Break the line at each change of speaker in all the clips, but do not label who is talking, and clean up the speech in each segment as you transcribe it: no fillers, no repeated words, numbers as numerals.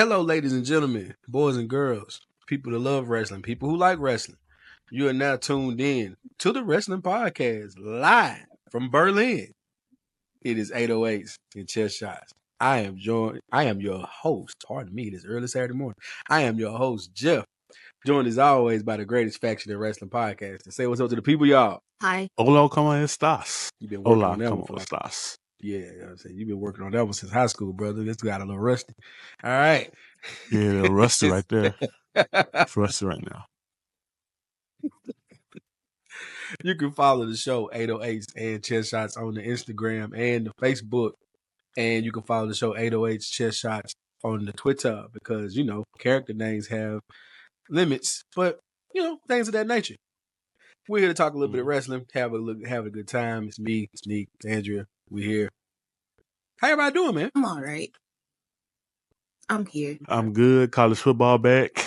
Hello, ladies and gentlemen, boys and girls, people that love wrestling, people who like wrestling. You are now tuned in to the Wrestling Podcast live from Berlin. It is 808s and Chairshots. I am your host. Pardon me, this early Saturday morning. I am your host, Jeff, joined as always by the greatest faction in wrestling podcast. And say what's up to the people, y'all.
Hi.
Hola, ¿cómo estás?
You've been working
Hola,
on that one
¿cómo
for like,
estás?
yeah, you know what I'm saying? You've been working on that one since high school, brother. This got a little rusty. All right.
Yeah, they're rusty right there. It's rusty right now.
You can follow the show 808s and Chess Shots on the Instagram and the Facebook. And you can follow the show 808s Chess Shots on the Twitter because, character names have limits, but, things of that nature. We're here to talk a little bit of wrestling, have a good time. It's me, Sneak, Andrea. We're here. How everybody doing, man?
I'm all right. I'm here.
I'm good. College football back.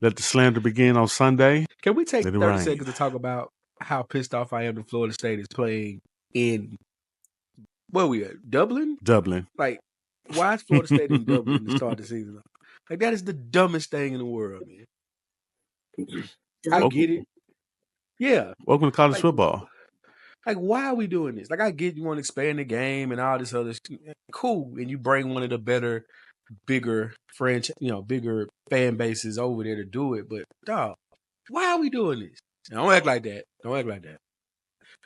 Let the slander begin on Sunday.
Can we take
Let it
30
rain.
seconds to talk about how pissed off I am that Florida State is playing in, where we at? Dublin?
Dublin.
Like, why is Florida State in Dublin to start the season? Like, that is the dumbest thing in the world, man. I get it. Yeah.
Welcome to college football.
Like, why are we doing this? Like, I get you want to expand the game and all this other cool, and you bring one of the better, bigger bigger fan bases over there to do it. But dog, why are we doing this? Don't act like that. Don't act like that.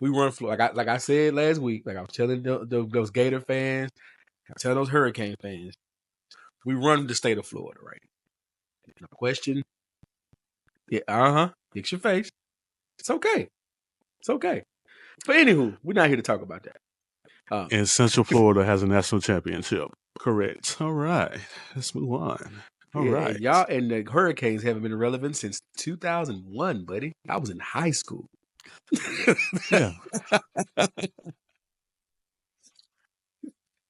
We run Florida. Like I said last week. Like I was telling those Gator fans, I was telling those Hurricane fans, we run the state of Florida, right? No question. Yeah. Fix your face. It's okay. It's okay. But anywho, we're not here to talk about that.
And Central Florida has a national championship. Correct. All right. Let's move on. All right.
And y'all and the Hurricanes haven't been relevant since 2001, buddy. I was in high school.
Yeah.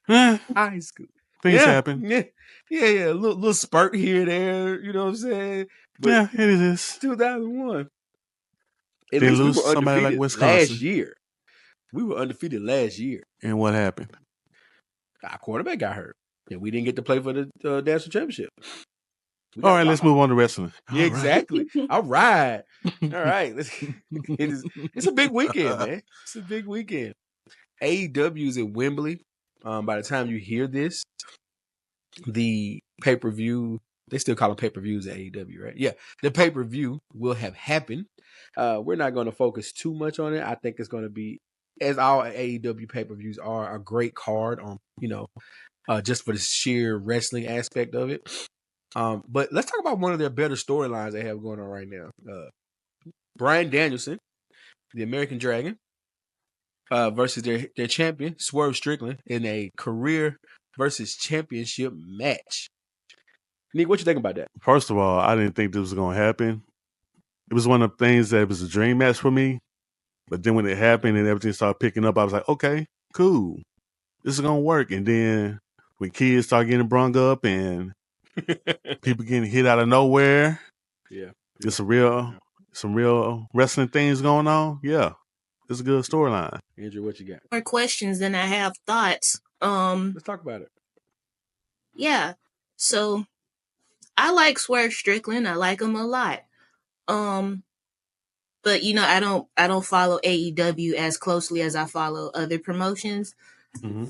High school.
Things happen.
Yeah. A little spurt here, there. You know what I'm saying? But
yeah, it is.
2001. At
they
least
lose
we were
somebody like
undefeated
Wisconsin.
last year. We were undefeated last year.
And what happened?
Our quarterback got hurt. And we didn't get to play for the national championship.
All right, let's move on to wrestling.
Yeah, exactly. All right. All right. It's a big weekend, man. It's a big weekend. AEW is at Wembley. By the time you hear this, the pay-per-view, they still call them pay-per-views at AEW, right? Yeah. The pay-per-view will have happened. We're not going to focus too much on it. I think it's going to be, as all AEW pay-per-views are, a great card on, just for the sheer wrestling aspect of it. But let's talk about one of their better storylines they have going on right now. Bryan Danielson, the American Dragon, versus their champion, Swerve Strickland, in a career versus championship match. Nick, what you think about that?
First of all, I didn't think this was going to happen. It was one of the things that was a dream match for me. But then when it happened and everything started picking up, I was like, okay, cool. This is going to work. And then when kids start getting brung up and people getting hit out of nowhere.
Yeah.
There's some real wrestling things going on. Yeah. It's a good storyline.
Andrew, what you got?
More questions than I have thoughts.
Let's talk about it.
Yeah. So I like Swerve Strickland. I like him a lot. But I don't follow AEW as closely as I follow other promotions.
Mm-hmm.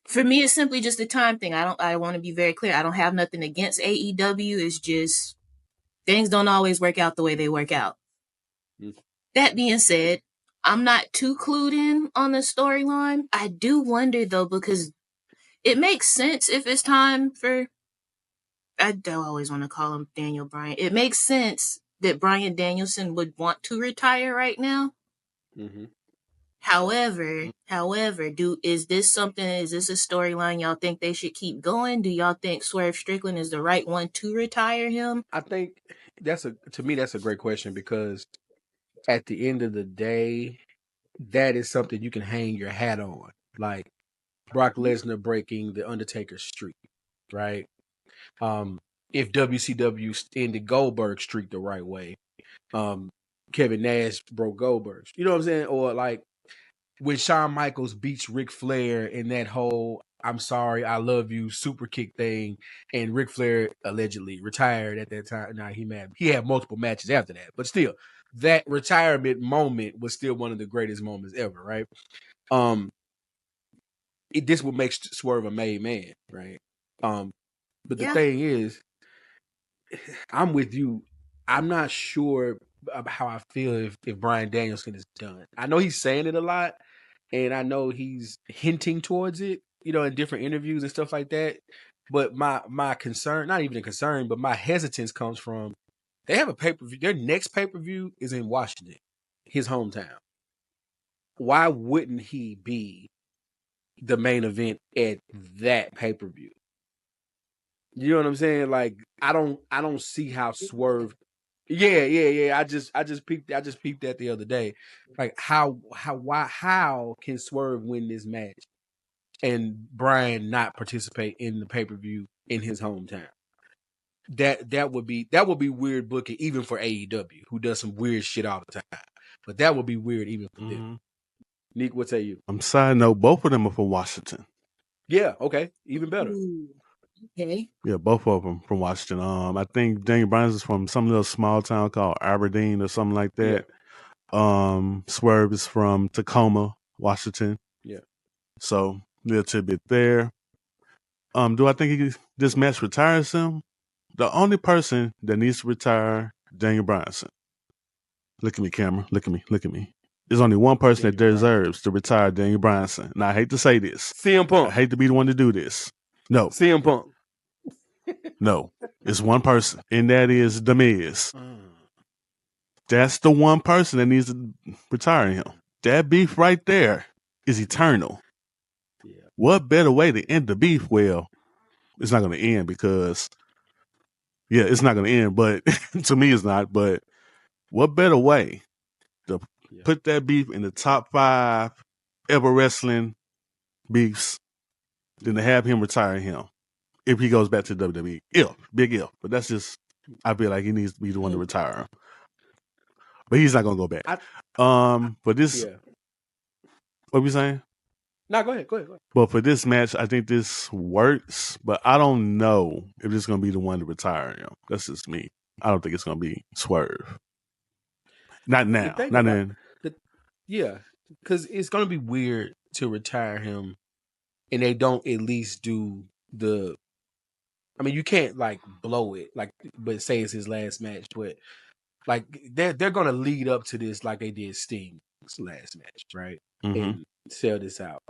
For me, it's simply just a time thing. I want to be very clear. I don't have nothing against AEW. It's just things don't always work out the way they work out. Mm. That being said, I'm not too clued in on the storyline. I do wonder though, because it makes sense if it's time for, I don't always want to call him Daniel Bryan. It makes sense that Bryan Danielson would want to retire right now. Mm-hmm. However, is this a storyline y'all think they should keep going? Do y'all think Swerve Strickland is the right one to retire him?
I think to me that's a great question, because at the end of the day, that is something you can hang your hat on. Like Brock Lesnar breaking the Undertaker's streak, right? If WCW ended Goldberg's streak the right way, Kevin Nash broke Goldberg's. You know what I'm saying? Or like when Shawn Michaels beats Ric Flair in that whole I'm sorry, I love you super kick thing, and Ric Flair allegedly retired at that time. Now he had multiple matches after that, but still, that retirement moment was still one of the greatest moments ever, right? This would make Swerve a made man, right? But the thing is, I'm with you. I'm not sure about how I feel if Bryan Danielson is done. I know he's saying it a lot, and I know he's hinting towards it, in different interviews and stuff like that. But my concern, not even a concern, but my hesitance comes from they have a pay-per-view. Their next pay-per-view is in Washington, his hometown. Why wouldn't he be the main event at that pay-per-view? You know what I'm saying? Like I don't see how Swerve. Yeah. I just peeped that the other day. Like how can Swerve win this match and Bryan not participate in the pay-per-view in his hometown? That would be weird booking even for AEW, who does some weird shit all the time. But that would be weird even for them. Nick, what say you?
Side note, both of them are from Washington.
Yeah, okay. Even better.
Ooh, okay.
Yeah, both of them from Washington. I think Daniel Bryan is from some little small town called Aberdeen or something like that. Yeah. Swerve is from Tacoma, Washington.
Yeah.
So little tidbit there. Do I think this match retires him? The only person that needs to retire Daniel Bryanson. Look at me, camera. Look at me. There's only one person that deserves to retire Daniel Bryanson. Now I hate to say this.
CM Punk.
I hate to be the one to do this. No.
CM Punk.
No. It's one person, and that is The Miz. That's the one person that needs to retire him. That beef right there is eternal. Yeah. What better way to end the beef? Well, it's not going to end because, it's not going to end, but to me it's not. But what better way to put that beef in the top 5 ever wrestling beefs than to have him retire him if he goes back to WWE? Big if. But that's just, I feel like he needs to be the one to retire him. But he's not going to go back. But this, what were you saying?
No, go ahead.
But for this match, I think this works, but I don't know if it's going to be the one to retire him. That's just me. I don't think it's going to be Swerve. Not now. Not in.
Yeah, because it's going to be weird to retire him, and they don't at least do the. I mean, you can't like blow it, but say it's his last match, but like they're going to lead up to this like they did Sting's last match, right?
Mm-hmm.
And sell this out.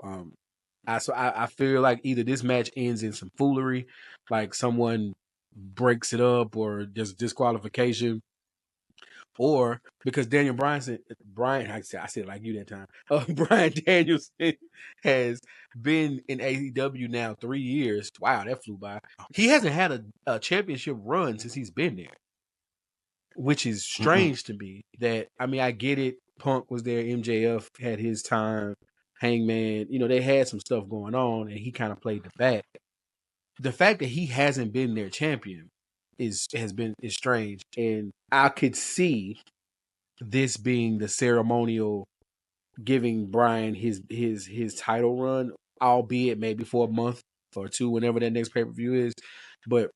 I feel like either this match ends in some foolery, like someone breaks it up or there's disqualification, or because I said it like you that time. Bryan Danielson has been in AEW now 3 years. Wow, that flew by. He hasn't had a championship run since he's been there, which is strange to me. That I get it. Punk was there. MJF had his time. Hangman, they had some stuff going on, and he kind of played the back. The fact that he hasn't been their champion is strange, and I could see this being the ceremonial giving Bryan his title run, albeit maybe for a month or two, whenever that next pay-per-view is. But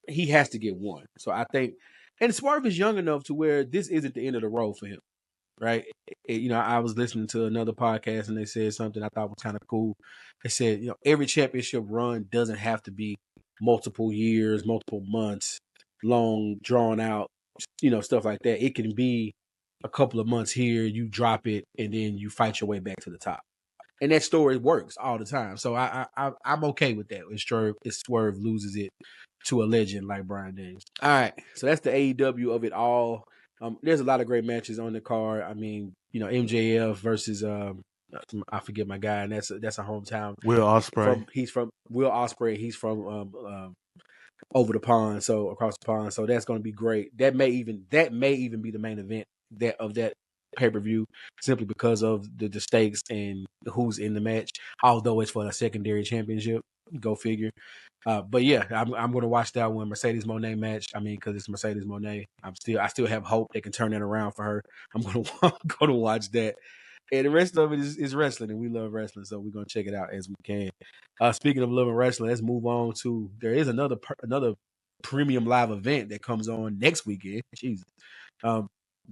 he has to get one. So I think, and Swerve is young enough to where this isn't the end of the road for him. Right. I was listening to another podcast and they said something I thought was kind of cool. They said, every championship run doesn't have to be multiple years, multiple months, long, drawn out, stuff like that. It can be a couple of months here, you drop it, and then you fight your way back to the top. And that story works all the time. So I'm okay with that. If Swerve loses it to a legend like Bryan Danielson. All right. So that's the AEW of it all. There's a lot of great matches on the card. MJF versus I forget my guy, and that's a hometown.
Will Ospreay.
He's from Will Ospreay. He's from over the pond, so across the pond. So that's going to be great. That may even be the main event of that pay-per-view, simply because of the stakes and who's in the match. Although it's for a secondary championship, go figure. But yeah, I'm going to watch that one, Mercedes Moné match. Because it's Mercedes Moné. I still have hope they can turn that around for her. I'm going to watch that. And the rest of it is wrestling, and we love wrestling, so we're gonna check it out as we can. Speaking of loving wrestling, let's move on to there is another premium live event that comes on next weekend. Jesus,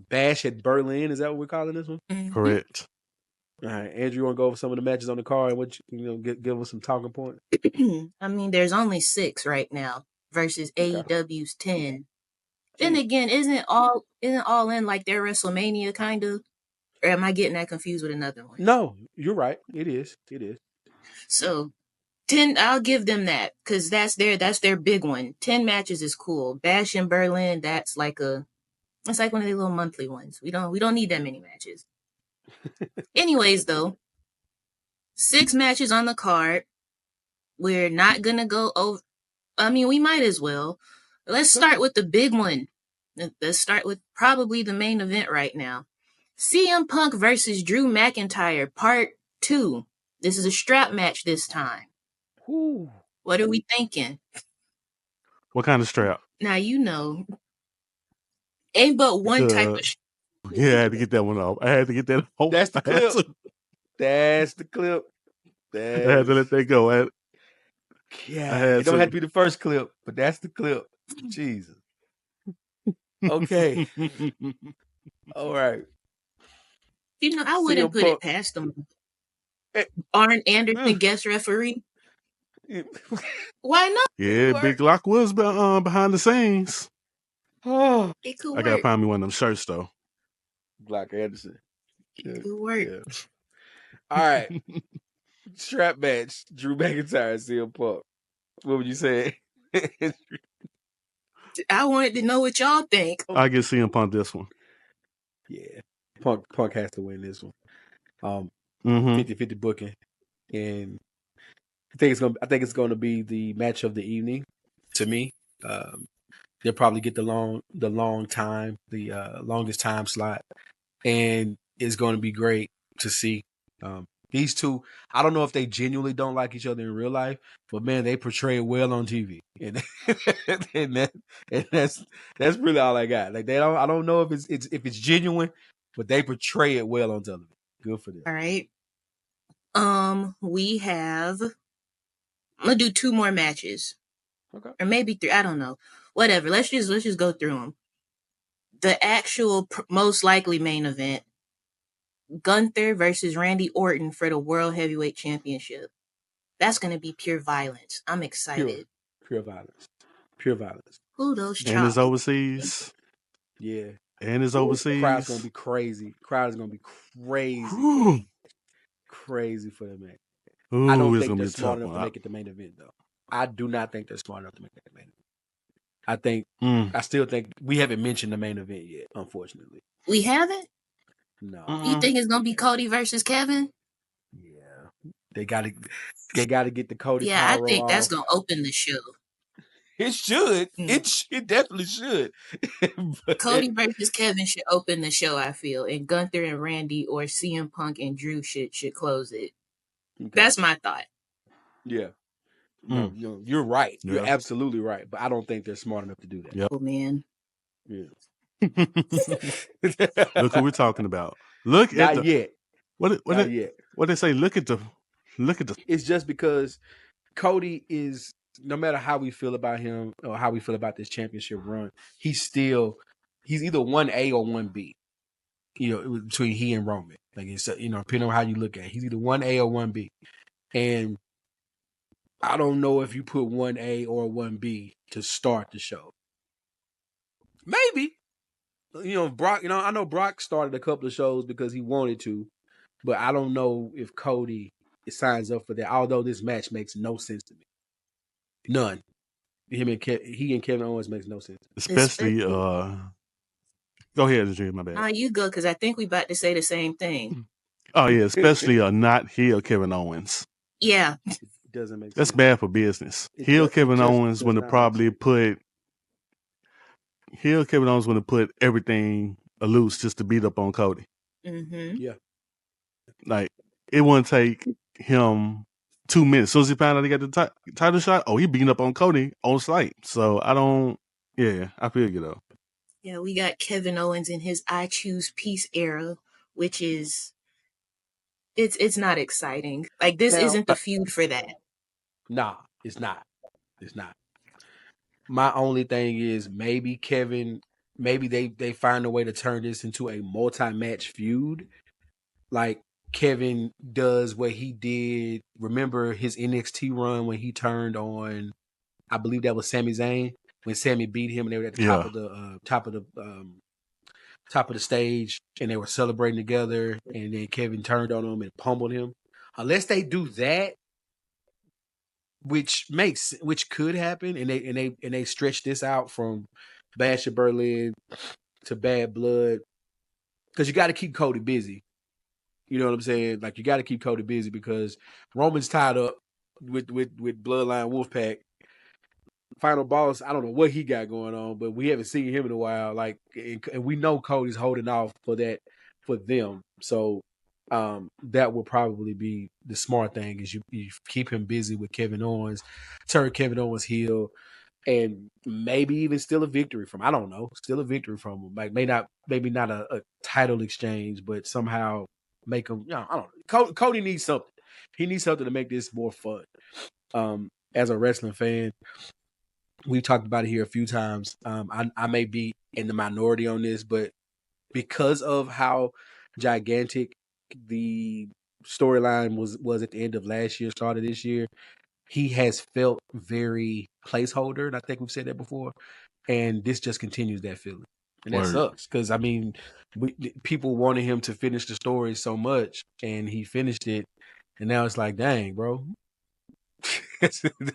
Bash at Berlin, is that what we're calling this one?
Mhm.
Correct.
All right, Andrew, you want to go over some of the matches on the card and what give us some talking points?
I mean, there's only 6 right now versus
Okay.
AEW's 10. Then again, isn't all in like their WrestleMania kind of? Or am I getting that confused with another one?
No, you're right. It is.
So 10, I'll give them that because that's their big one. 10 matches is cool. Bash in Berlin, it's like one of the little monthly ones. We don't need that many matches. Anyways, though, 6 matches on the card. We're not gonna go over. I mean, we might as well. Let's start with the big one. Let's start with probably the main event right now. CM Punk versus Drew McIntyre, Part 2. This is a strap match this time.
Whew.
What are we thinking?
What kind of strap?
Now, ain't but one type of
Yeah, I had to get that one off. I had to get that off.
That's the clip. That's the clip.
I had to let that go.
It don't have to be the first clip, but that's the clip. Jesus. Okay. All right.
I wouldn't put it past them. Arn Anderson guest referee. Why not?
Yeah, Big Lock was behind the scenes.
Oh,
it could
I
work.
gotta find me one of them shirts though.
Glock Anderson.
It could work.
Yeah. All right. Strap match. Drew McIntyre and CM Punk. What would you say?
I wanted to know what y'all think.
I get CM Punk this one.
Yeah. Punk has to win this one. 50-50 booking. And I think it's gonna be the match of the evening to me. They'll probably get the longest time slot. And it's gonna be great to see. These two, I don't know if they genuinely don't like each other in real life, but man, they portray it well on TV, and that's really all I got. Like I don't know if it's genuine, but they portray it well on television. Good for them.
All right. We have. I'm gonna do 2 more matches,
Okay,
or maybe 3. I don't know. Whatever. Let's just go through them. The actual most likely main event: Gunther versus Randy Orton for the World Heavyweight Championship. That's going to be pure violence. I'm excited.
Pure violence. Pure violence.
Who those chops?
And it's overseas.
Yeah.
And it's overseas.
Crowd's going to be crazy. Crowd is going to be crazy. Crazy for them, man. I don't think they're smart enough to make it the main event, though. I do not think they're smart enough to make it the main event. I still think we haven't mentioned the main event yet, unfortunately.
We haven't?
No.
You think it's going to be Cody versus Kevin?
Yeah. They got to get the Cody
Yeah,
Pyro
I think
off.
that's going to open the show.
It should. It definitely should.
Cody versus Kevin should open the show, I feel. And Gunther and Randy or CM Punk and Drew should close it. Okay. That's my thought.
Yeah. No, you're right. Yeah. You're absolutely right. But I don't think they're smart enough to do that.
Yep.
Oh, man.
Yeah.
Look who we're talking about. Look
Not
at
yet.
What they say? Look at the.
It's just because Cody is, no matter how we feel about him or how we feel about this championship run, he's either 1A or 1B. Between he and Roman. Like it's depending on how you look at it. He's either 1A or 1B. And I don't know if you put 1A or 1B to start the show. Maybe. Brock, I know Brock started a couple of shows because he wanted to, but I don't know if Cody signs up for that, although this match makes no sense to me. None. He and Kevin Owens makes no sense.
Especially go ahead, Dream, my bad.
You go, because I think we about to say the same thing.
Oh yeah, especially not heel Kevin Owens.
Yeah.
It doesn't make sense.
That's bad for business. Heel Kevin Owens would have probably put everything loose just to beat up on Cody.
Mm-hmm.
Yeah.
Like, it wouldn't take him 2 minutes. As soon as he found out he got the title shot, he beating up on Cody on site. So I feel you though.
Yeah, we got Kevin Owens in his I Choose Peace era, which is It's not exciting. Like, this
Now,
isn't the feud for that.
nah, it's not. It's not. My only thing is maybe Kevin, maybe they find a way to turn this into a multi-match feud. Like Kevin does what he did. Remember his NXT run when he turned on, I believe that was Sami Zayn, when Sami beat him and they were at the top
Yeah.
of the top of the stage and they were celebrating together, and then Kevin turned on him and pummeled him. Unless they do that, which could happen, and they stretch this out from Bash of Berlin to Bad Blood, because you got to keep Cody busy. You know what I'm saying? Like, you got to keep Cody busy because Roman's tied up with Bloodline Wolfpack. Final Boss, I don't know what he got going on, but we haven't seen him in a while. Like, and we know Cody's holding off for that for them. So that will probably be the smart thing, is you keep him busy with Kevin Owens, turn Kevin Owens heel, and maybe even still a victory from, I don't know, still a victory from him. Like, maybe not a title exchange, but somehow make him, I don't know. Cody needs something. He needs something to make this more fun. As a wrestling fan, we've talked about it here a few times. I may be in the minority on this, but because of how gigantic the storyline was at the end of last year, started this year, he has felt very placeholder, and I think we've said that before. And this just continues that feeling, and that
Word.
sucks because, I mean, people wanted him to finish the story so much, and he finished it, and now it's like, dang, bro.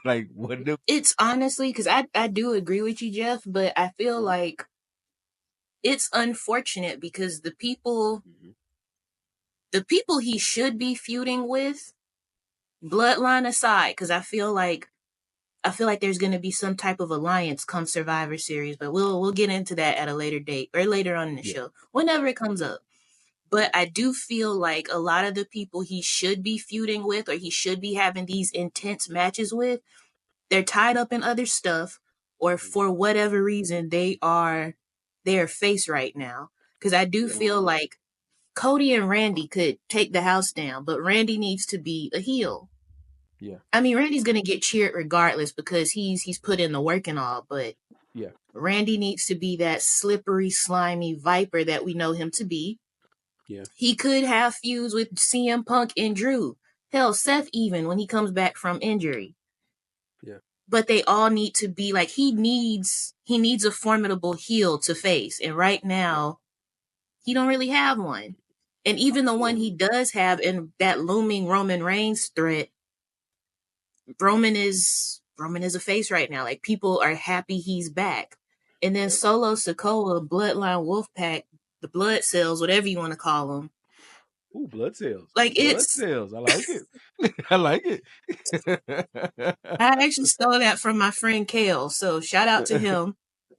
Like, what the?
It's honestly, because I do agree with you, Jeff, but I feel like it's unfortunate because the people he should be feuding with, bloodline aside, because I feel like there's going to be some type of alliance come Survivor Series, but we'll get into that at a later date or later on in the show, whenever it comes up. But I do feel like a lot of the people he should be feuding with, or he should be having these intense matches with, they're tied up in other stuff, or for whatever reason they are face right now. Because I do feel like Cody and Randy could take the house down, but Randy needs to be a heel.
Yeah.
I mean, Randy's gonna get cheered regardless because he's put in the work and all, but
Yeah.
Randy needs to be that slippery, slimy viper that we know him to be.
Yeah.
He could have feuds with CM Punk and Drew. Hell, Seth even when he comes back from injury.
Yeah.
But they all need to be like, he needs a formidable heel to face, and right now he don't really have one. And even the one he does have in that looming Roman Reigns threat, Roman is a face right now. Like, people are happy he's back. And then Solo Sikoa, Bloodline Wolfpack, the Blood Cells, whatever you want to call them.
Ooh, blood cells.
Like,
Blood
it's
cells. I like it. I like it.
I actually stole that from my friend Kale, so shout out to him.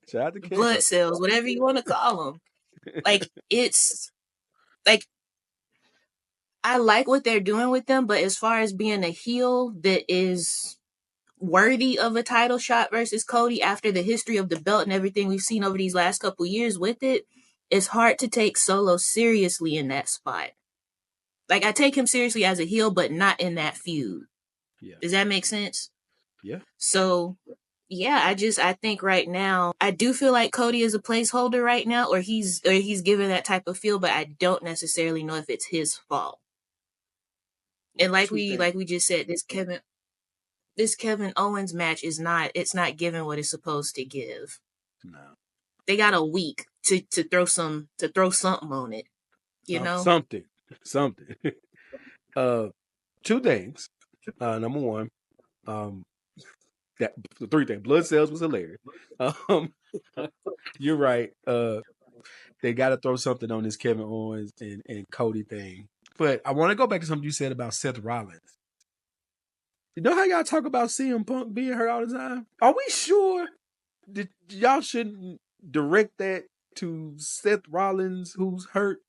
Shout out to
Blood
Kale.
Cells, whatever you want to call them. Like, it's like, I like what they're doing with them, but as far as being a heel that is worthy of a title shot versus Cody after the history of the belt and everything we've seen over these last couple years with it, it's hard to take Solo seriously in that spot. Like, I take him seriously as a heel, but not in that feud.
Yeah.
Does that make sense?
Yeah.
So, yeah, I think right now, I do feel like Cody is a placeholder right now, or he's given that type of feel, but I don't necessarily know if it's his fault. And like we just said, this Kevin Owens match is not giving what it's supposed to give.
No.
They got a week to throw something on it. You know?
Something. Two things. Number one, that three things. Blood cells was hilarious. You're right. They got to throw something on this Kevin Owens and Cody thing. But I want to go back to something you said about Seth Rollins. You know how y'all talk about CM Punk being hurt all the time? Are we sure that y'all shouldn't direct that to Seth Rollins, who's hurt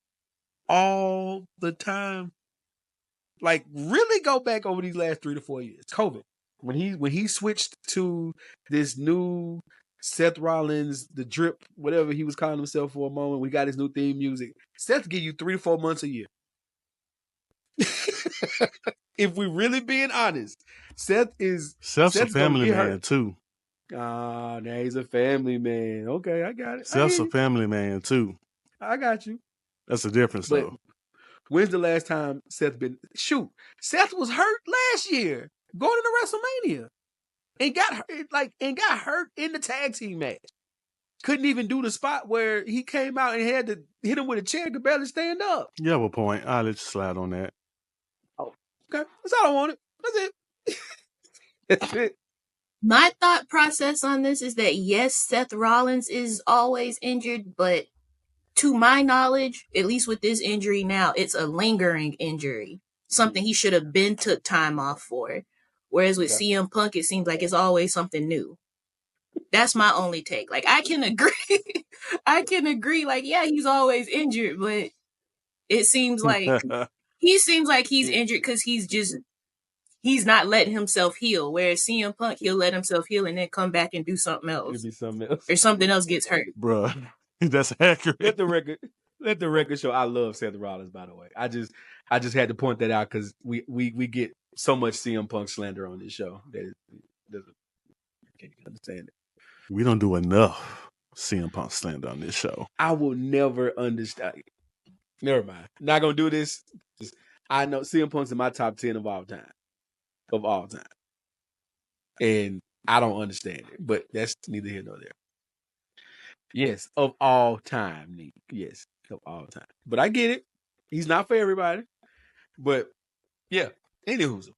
all the time? Like, really go back over these last 3 to 4 years. COVID. When he switched to this new Seth Rollins, the drip, whatever he was calling himself for a moment, we got his new theme music. Seth give you 3 to 4 months a year. If we really being honest,
Seth's a
Seth's gonna
family
get
man
hurt.
too.
Ah, now he's a family man. Okay, I got it.
Seth's a family man too.
I got you.
That's the difference,
But
though.
when's the last time Seth been? Shoot, Seth was hurt last year going into WrestleMania and got hurt in the tag team match. Couldn't even do the spot where he came out and had to hit him with a chair, could barely stand up.
You have a point. I'll let you slide on that.
Oh, okay. That's all I wanted. That's it. That's it.
My thought process on this is that yes, Seth Rollins is always injured, but to my knowledge, at least with this injury now, it's a lingering injury. Something he should have been took time off for. Whereas with CM Punk, it seems like it's always something new. That's my only take. Like, I can agree. Like, yeah, he's always injured, but it seems like he's injured because he's not letting himself heal. Whereas CM Punk, he'll let himself heal and then come back and do something else.
It'll be something else.
Or something else gets hurt.
Bruh, that's accurate.
Let the record show I love Seth Rollins, by the way. I just had to point that out because we get so much CM Punk slander on this show that I can't understand it.
We don't do enough CM Punk slander on this show.
I will never understand. Never mind. Not gonna do this. I know CM Punk's in my top 10 of all time. And I don't understand it. But that's neither here nor there. Yes, of all time, Nick. Yes, of all time. But I get it. He's not for everybody. But yeah, anywho.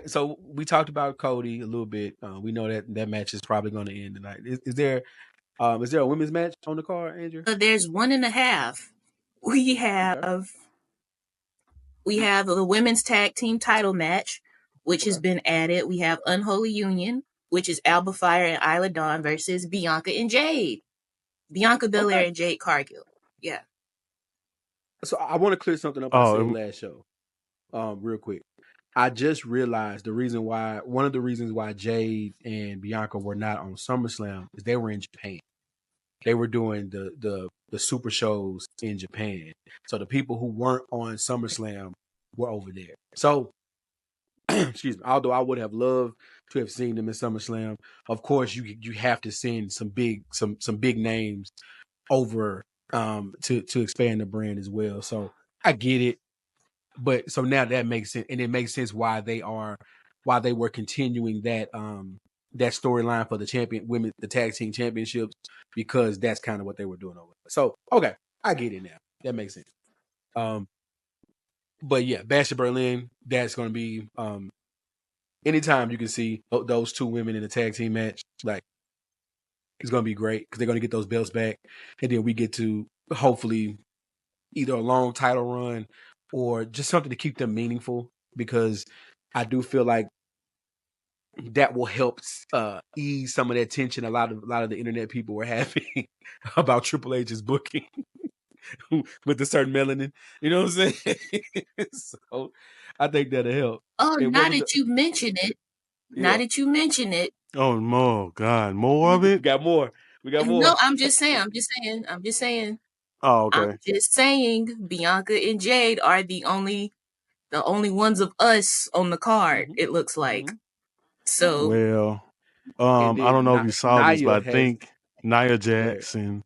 So we talked about Cody a little bit. We know that match is probably going to end tonight. Is there a women's match on the card, Andrew?
There's 1.5. We have the women's tag team title match, which has been added. We have Unholy Union, which is Alba Fire and Isla Dawn versus Bianca and Jade. Bianca Belair and Jade Cargill. Yeah.
So I want to clear something up I said last show. Real quick. I just realized one of the reasons why Jade and Bianca were not on SummerSlam is they were in Japan. They were doing the super shows in Japan. So the people who weren't on SummerSlam were over there. So, excuse me, although I would have loved to have seen them in SummerSlam, of course you have to send some big names over to expand the brand as well. So I get it. But so now that makes sense, and it makes sense why they were continuing that storyline for the tag team championships, because that's kind of what they were doing over there. So okay, I get it now. That makes sense. But yeah, Bash of Berlin, that's going to be anytime you can see those two women in a tag team match, like it's going to be great because they're going to get those belts back, and then we get to hopefully either a long title run or just something to keep them meaningful, because I do feel like that will help ease some of that tension a lot of the internet people were having about Triple H's booking with the certain melanin. You know what I'm saying? So I think that'll help.
Oh, now that you mention it.
Oh, more God, more of it?
We got more.
No, I'm just saying.
Oh, okay.
I'm just saying Bianca and Jade are the only ones of us on the card, it looks like. So
well, I don't know if you saw this, but I think Nia Jax and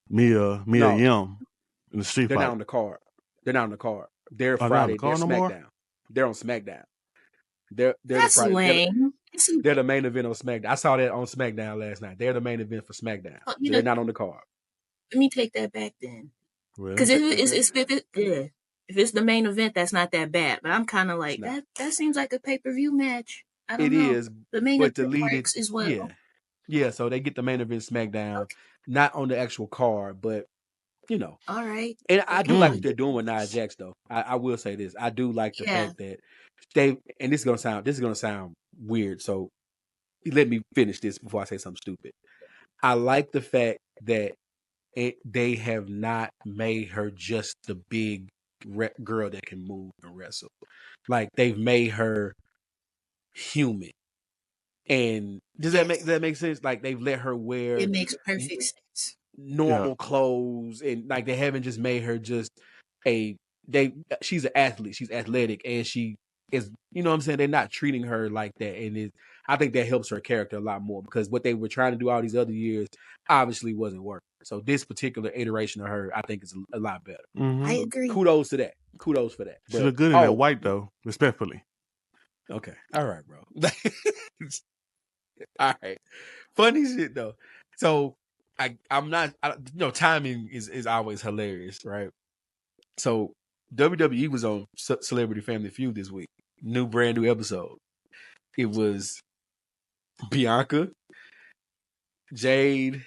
Mia Yim in the street
fight. They're not on the card. They're Friday. They're SmackDown. They're on SmackDown.
That's
Friday.
lame.
They're the main event on SmackDown. I saw that on SmackDown last night. They're the main event for SmackDown. They're not on the card.
Let me take that back then. Because if it's the main event, that's not that bad. But I'm kind of like, that seems like a pay-per-view match. I don't know. It is. The main event works as well.
Yeah, so they get the main event SmackDown, not on the actual card, but you know.
All right.
And I do like what they're doing with Nia Jax, though. I will say this. I do like the fact that and this is gonna sound weird, so let me finish this before I say something stupid. I like the fact that they have not made her just the big girl that can move and wrestle. Like, they've made her human. And does that make sense? Like, they've let her wear.
It makes perfect sense.
Normal clothes, and like they haven't just made her just a she's an athlete, she's athletic, and she is, you know what I'm saying, they're not treating her like that, and I think that helps her character a lot more, because what they were trying to do all these other years obviously wasn't working. So this particular iteration of her, I think, is a lot better.
I agree.
Kudos to that. Kudos for that.
She look good in that white though, respectfully.
Okay. All right, bro. All right. Funny shit though. So I'm not, timing is always hilarious, right? So WWE was on Celebrity Family Feud this week. Brand new episode. It was Bianca, Jade,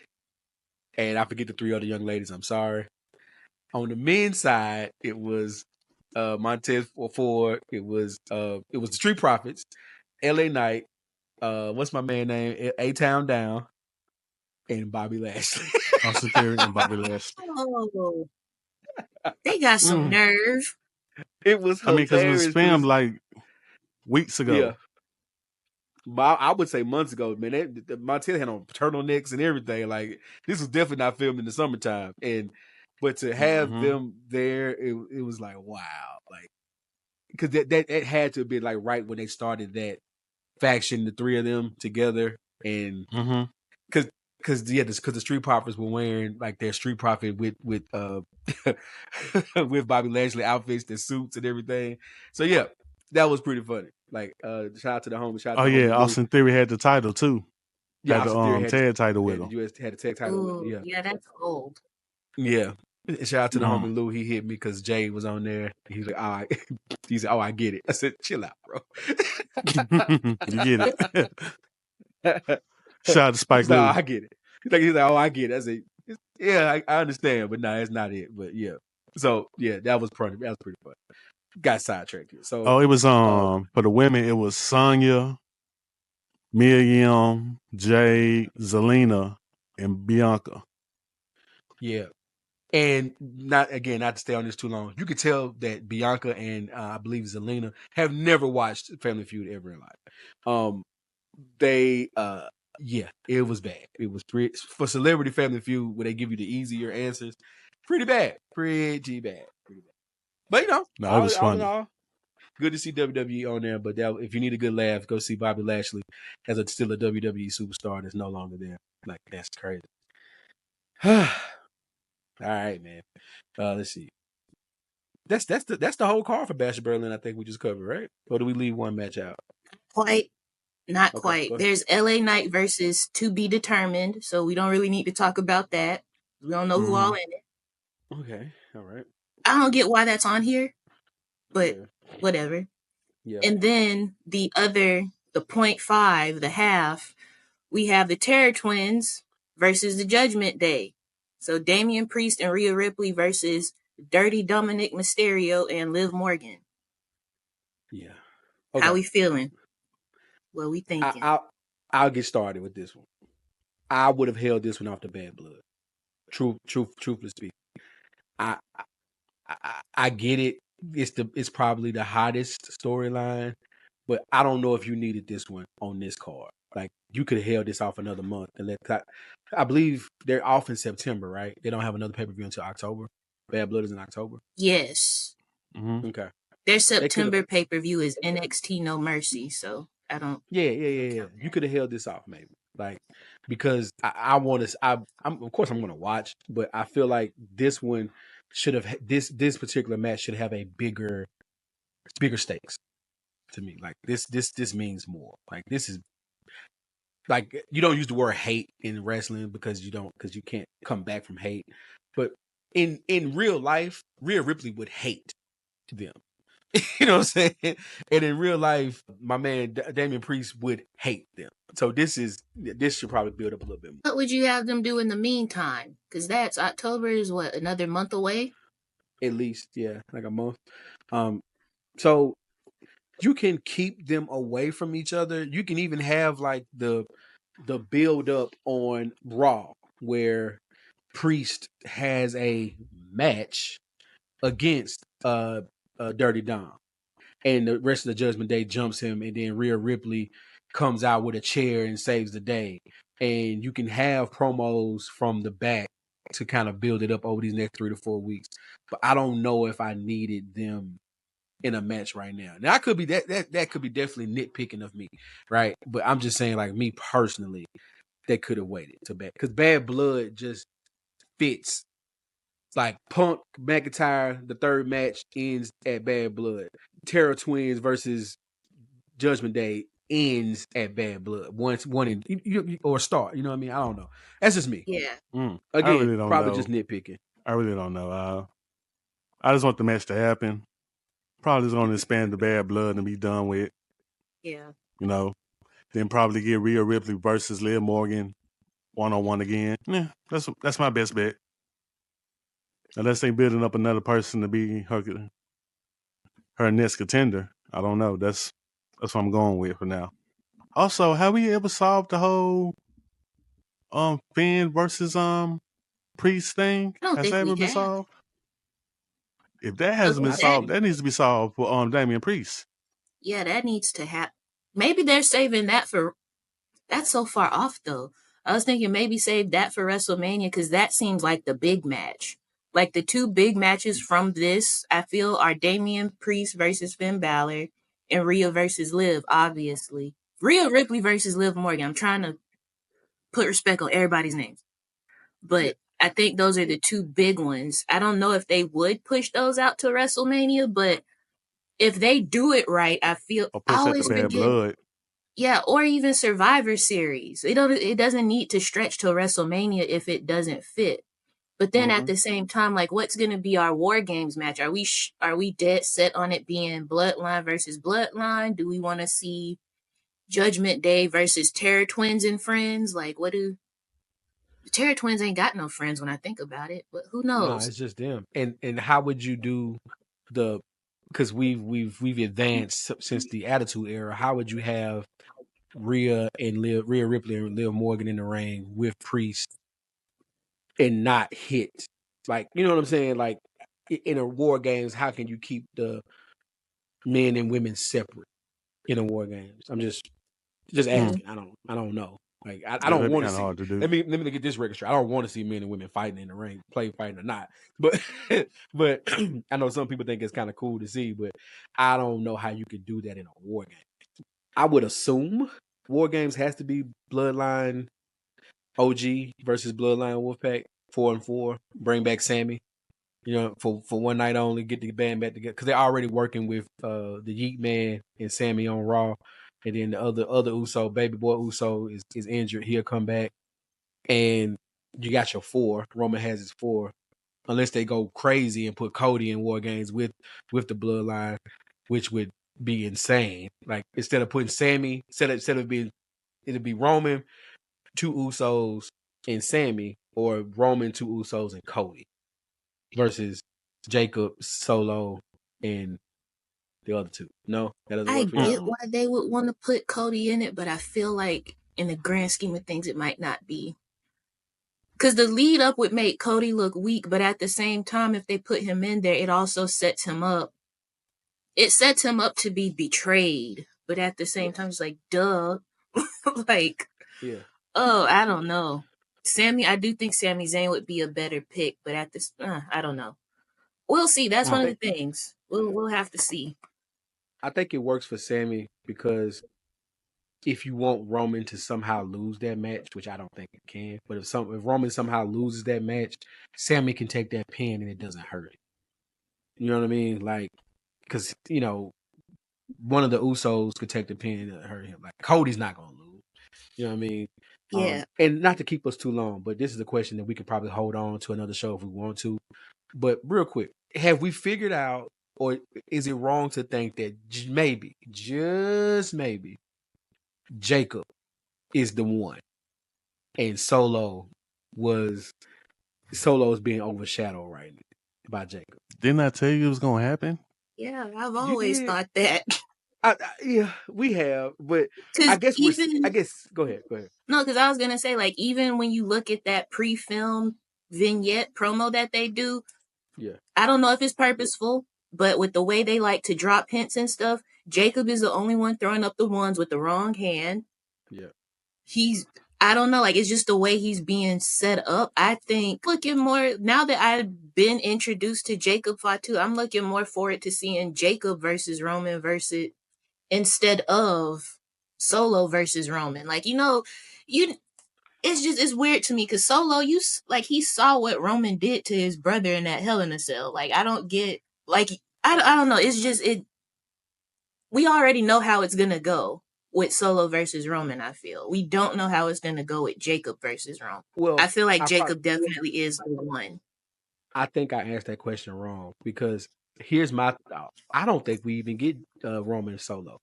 and I forget the 3 other young ladies. I'm sorry. On the men's side, it was Montez Ford. It was the Street Profits, LA Knight. What's my man name? A-Town Down, and Bobby Lashley.
Austin Theory and Bobby Lashley.
Oh, they got some nerve.
It was hilarious.
I mean, because it was filmed like weeks ago.
Yeah. I would say months ago, man. Montez had on turtlenecks and everything. Like, this was definitely not filmed in the summertime. But to have them there, it was like, wow. Like, because that had to have been like right when they started that faction, the 3 of them together. And because the Street Profits were wearing like their Street Profit with with Bobby Lashley outfits, their suits and everything. So yeah, that was pretty funny. Like, shout out to the homie. Shout out to homie
Austin Theory had the title too.
Yeah,
had the tag title with him.
The US had a tag title.
Ooh, yeah, that's old.
Yeah. Shout out to the homie Lou. He hit me because Jay was on there. He's like, all right. He said, oh, I get it. I said, chill out, bro.
You get it. Shout out to Spike Lee.
Oh, I get it. He's like, oh, I get it. I said, yeah, I understand, but no, that's not it. But yeah. So yeah, that was pretty fun. Got sidetracked here. So
it was for the women, it was Sonya, Miriam, Jade, Zelina, and Bianca.
Yeah. And not to stay on this too long, you could tell that Bianca and I believe Zelina have never watched Family Feud ever in life. It was bad. It was for Celebrity Family Feud, where they give you the easier answers. Pretty bad. But
it was funny.
Good to see WWE on there. But if you need a good laugh, go see Bobby Lashley as still a WWE superstar that's no longer there. Like, that's crazy. All right, man. Let's see. That's the whole card for Bash of Berlin. I think we just covered, right? Or do we leave one match out?
Not quite. There's LA Knight versus To Be Determined, so we don't really need to talk about that. We don't know who all in it.
Okay, all right.
I don't get why that's on here, but whatever. Yeah. And then the 0.5, the half, we have the Terror Twins versus the Judgment Day. So Damian Priest and Rhea Ripley versus Dirty Dominic Mysterio and Liv Morgan.
Yeah.
Okay. How we feeling? What we thinking?
I'll get started with this one. I would have held this one off the Bad Blood. Truthfully speaking. I get it. It's probably the hottest storyline, but I don't know if you needed this one on this card. Like, you could have held this off another month and I believe they're off in September, right? They don't have another pay-per-view until October. Bad Blood is in October.
Yes.
Mm-hmm. Okay.
Their September pay-per-view is NXT No Mercy, so I don't.
Yeah. You could have held this off, maybe, like, because I want to. I'm of course I'm going to watch, but I feel like this one should have this particular match should have a bigger stakes to me. Like, this means more. Like, this is. Like, you don't use the word hate in wrestling because you can't come back from hate. But in real life, Rhea Ripley would hate them. You know what I'm saying? And in real life, my man Damian Priest would hate them. So this should probably build up a little bit more.
What would you have them do in the meantime? Because that's October is what, another month away?
At least, yeah, like a month. So you can keep them away from each other. You can even have like the build up on Raw where Priest has a match against Dirty Dom, and the rest of the Judgment Day jumps him, and then Rhea Ripley comes out with a chair and saves the day. And you can have promos from the back to kind of build it up over these next 3 to 4 weeks. But I don't know if I needed them in a match right now. Now I could be that could be definitely nitpicking of me, right? But I'm just saying, like, me personally, they could have waited to Bad, because Bad Blood just fits. It's like Punk McIntyre, the third match ends at Bad Blood. Terror Twins versus Judgment Day ends at Bad Blood. One in or start. You know what I mean? I don't know. That's just me.
Yeah.
I
Again,
really don't
probably
know.
just nitpicking.
I really don't know. I just want the match to happen. Probably just going to expand the Bad Blood and be done with it.
Yeah.
You know, then probably get Rhea Ripley versus Liv Morgan 1-on-1 again. Yeah, that's my best bet. Unless they building up another person to be her next contender. I don't know. That's what I'm going with for now. Also, have we ever solved the whole Finn versus Priest thing?
I don't
Has
think
that
we
ever been
have.
solved? If that hasn't
Okay,
been solved, that needs to be solved for Damian Priest.
yeah, that needs to happen. Maybe they're saving that for. That's so far off though. I was thinking maybe save that for WrestleMania because that seems like the big match. Like the two big matches from this, I feel, are Damian Priest versus Finn Balor and Rhea versus Liv. Obviously, Rhea Ripley versus Liv Morgan. I'm trying to put respect on everybody's names,
Yeah.
but I think those are the two big ones. I don't know if they would push those out to WrestleMania, but if they do it right, I feel
Or
I
push out the
always
Bad
forget.
Blood.
Yeah, or even Survivor Series. It doesn't need to stretch to WrestleMania if it doesn't fit. But then at
Mm-hmm.
the same time, like, what's gonna be our War Games match? Are we dead set on it being Bloodline versus Bloodline? Do we want to see Judgment Day versus Terror Twins and friends? Like, what do the Terror Twins ain't got no friends when I think about it? But who
No,
knows?
it's just them. And how would you do the? Because we've advanced since the Attitude Era. How would you have Rhea Ripley and Liv Morgan in the ring with Priest and not hit? Like, you know what I'm saying? Like, in a War Games, how can you keep the men and women separate in a War Games? I'm just asking. I don't know. Like, I
Yeah,
don't
that'd be
want to
kind of
see
hard
it.
to do.
Let me get this record straight. I don't want to see men and women fighting in the ring, play fighting or not. But but I know some people think it's kind of cool to see, but I don't know how you could do that in a War Game. I would assume War Games has to be Bloodline OG versus Bloodline Wolfpack 4-4. Bring back Sammy. You know, for one night only, get the band back together because they're already working with the Yeet Man and Sammy on Raw, and then the other Uso, Baby Boy Uso, is injured. He'll come back, and you got your 4. Roman has his 4, unless they go crazy and put Cody in War Games with the Bloodline, which would be insane. Like, instead of putting Sammy, instead of being, it'd be Roman, 2 Usos, and Sammy, or Roman, 2 Usos, and Cody versus Jacob, Solo, and the other 2. No, that doesn't
I
work for y'all.
get why they would want to put Cody in it, but I feel like in the grand scheme of things, it might not be. Because the lead up would make Cody look weak, but at the same time, if they put him in there, it also sets him up. It sets him up to be betrayed, but at the same time, it's like, duh. Like,
Yeah.
oh, I don't know. I do think Sami Zayn would be a better pick, but at this, I don't know. We'll see. That's one of the things. We'll have to see.
I think it works for Sammy because if you want Roman to somehow lose that match, which I don't think it can, but if Roman somehow loses that match, Sammy can take that pin and it doesn't hurt. You know what I mean? Like, because one of the Usos could take the pin and it hurt him. Like, Cody's not gonna lose. You know what I mean?
Yeah.
And not to keep us too long, but this is a question that we could probably hold on to another show if we want to. But real quick, have we figured out, or is it wrong to think that maybe, just maybe, Jacob is the one, and Solo's being overshadowed right now by Jacob?
Didn't I tell you it was gonna happen?
Yeah, I've
You
always
did.
thought that.
Yeah, we have, but I
Because
guess go ahead.
no, because I was going to say, like, even when you look at that pre-film vignette promo that they do,
Yeah.
I don't know if it's purposeful, but with the way they like to drop hints and stuff, Jacob is the only one throwing up the ones with the wrong hand.
Yeah.
I don't know, like it's just the way he's being set up. I think looking more now that I've been introduced to Jacob Fatu, I'm looking more forward to seeing Jacob versus Roman versus instead of Solo versus Roman. Like you it's just it's weird to me because Solo, like he saw what Roman did to his brother in that Hell in a Cell. Like I don't get like I don't know. It's just it. We already know how it's gonna go with Solo versus Roman. I feel we don't know how it's gonna go with Jacob versus Roman.
Well,
I feel like Jacob definitely is the one.
I think I asked that question wrong because here's my thought. I don't think we even get Roman Solo.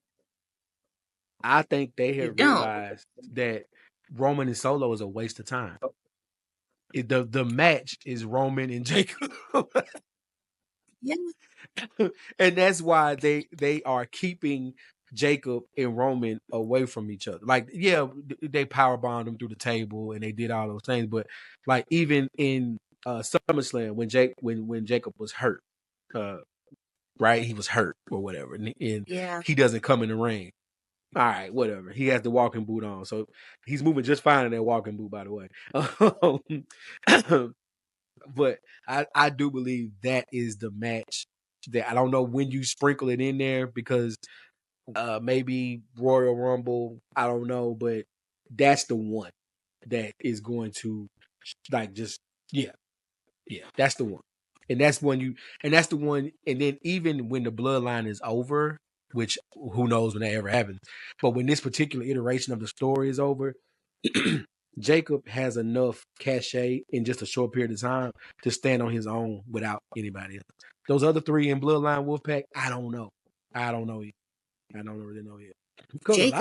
I think they
You
have
don't.
realized that Roman and Solo is a waste of time. The match is Roman and Jacob.
Yeah.
And that's why they are keeping Jacob and Roman away from each other. Like, yeah, they power bond them through the table and they did all those things, but like even in SummerSlam when Jacob was hurt, right? He was hurt or whatever, and
Yeah.
he doesn't come in the ring. All right, whatever. He has the walking boot on, so he's moving just fine in that walking boot, by the way. But I do believe that is the match that I don't know when you sprinkle it in there because maybe Royal Rumble, I don't know, but that's the one that is going to like just yeah, that's the one. And that's the one, and then even when the bloodline is over, which who knows when that ever happens, but when this particular iteration of the story is over, Jacob has enough cachet in just a short period of time to stand on his own without anybody else. Those other three in Bloodline Wolfpack, I don't know. I don't know yet. I don't really know yet. Covered a lot.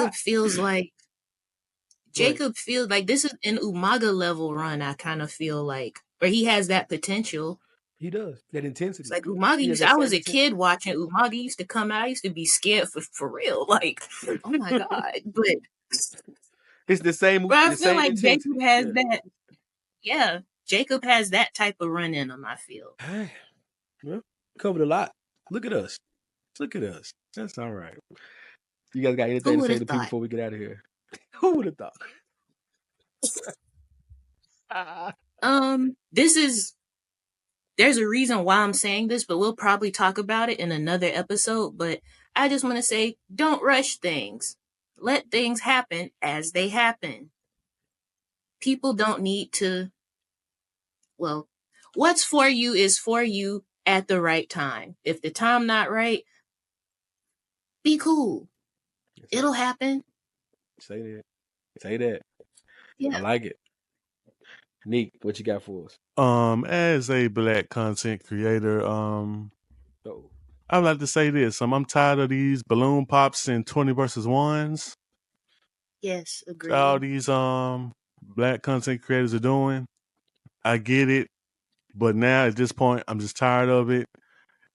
Jacob feels like this is an Umaga level run. I kind of feel like, or he has that potential.
He does that intensity.
It's like Umaga
He has
used.
that
I was
same
a kid watching Umaga used to come out. I used to be scared for real. Like, oh my god!
It's the same.
But I
The
feel
same
like Jacob
intensity.
has
Yeah.
that. Yeah, Jacob has that type of run in him. I feel.
Hey, well, covered a lot. Look at us. Look at us. That's all right. You guys got
Who
anything to
would
say to
have
the people
thought?
before we get out of here? Who would have thought?
This is. There's a reason why I'm saying this, but we'll probably talk about it in another episode. But I just want to say, don't rush things. Let things happen as they happen. People don't need to. Well, what's for you is for you at the right time. If the time not right, be cool. It'll happen.
Say that. Say that. I
Yeah.
like it. Neat. What you got for us?
As a black content creator,
Oh,
I would like to say this. I'm tired of these balloon pops and 20 versus ones.
Yes,
All
agreed.
these black content creators are doing. I get it, but now at this point, I'm just tired of it.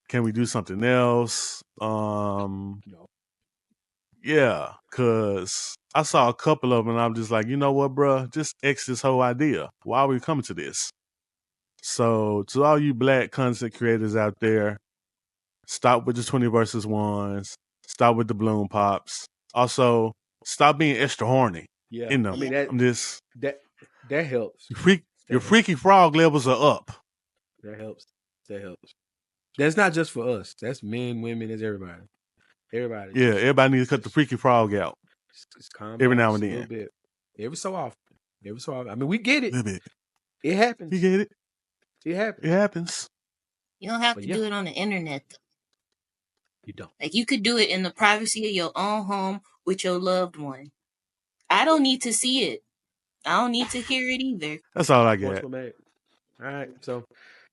Can we do something else?
no.
Yeah, cause I saw a couple of them, and I'm just like, you know what, bro? Just X this whole idea. Why are we coming to this? So, to all you black content creators out there, stop with the 20 versus ones. Stop with the balloon pops. Also, stop being extra horny
Yeah.
in
I
them.
mean
I'm just
that helps.
your
That helps.
freaky frog levels are up.
That helps. That helps. That's not just for us. That's men, women, that's everybody. Everybody
Yeah,
just
everybody needs to cut the freaky frog out
just calm
every
down
now
just
and
a little
then.
bit. Every so often. Every so often. I mean, we get
A
it.
little bit.
It
You
happens.
get it?
It happens.
It happens.
You don't have
But
to
yeah,
do it on the internet.
you don't.
Like you could do it in the privacy of your own home with your loved one. I don't need to see it. I don't need to hear it either.
That's all I
Points
got.
were made. All right. So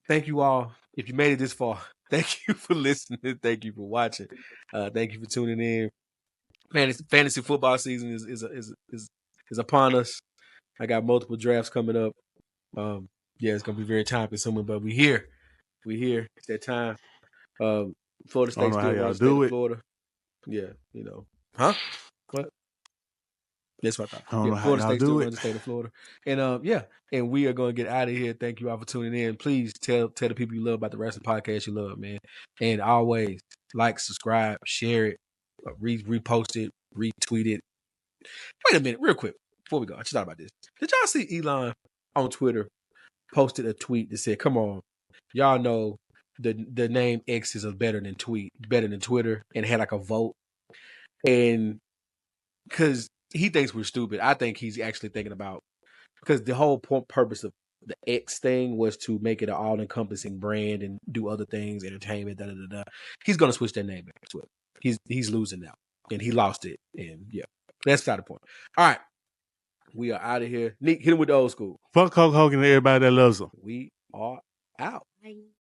thank you all. If you made it this far, thank you for listening. Thank you for watching. Thank you for tuning in. Fantasy football season is upon us. I got multiple drafts coming up. Yeah, it's gonna be very time consuming, but we here. We here. It's that time. Florida
I don't
State
know how
still
y'all
runs the state
do
of
it.
Florida. Yeah, huh? What? That's what I thought.
I don't
Yeah,
know how
Florida
y'all
State still
do it.
runs the state of Florida, and yeah, and we are going to get out of here. Thank you all for tuning in. Please tell the people you love about the wrestling podcast you love, man, and always like, subscribe, share it, repost it, retweet it. Wait a minute, real quick. before we go, I just thought about this. Did y'all see Elon on Twitter posted a tweet that said, "Come on, y'all know the name X is better than Twitter," and had like a vote, and because he thinks we're stupid, I think he's actually thinking about, because the whole purpose of the X thing was to make it an all-encompassing brand and do other things, entertainment, He's gonna switch that name back to Twitter. He's losing now, and he lost it, and yeah, that's not the point. All right, we are out of here. Nick, hit him with the old school.
Fuck Hulk Hogan and everybody that loves him.
We are out.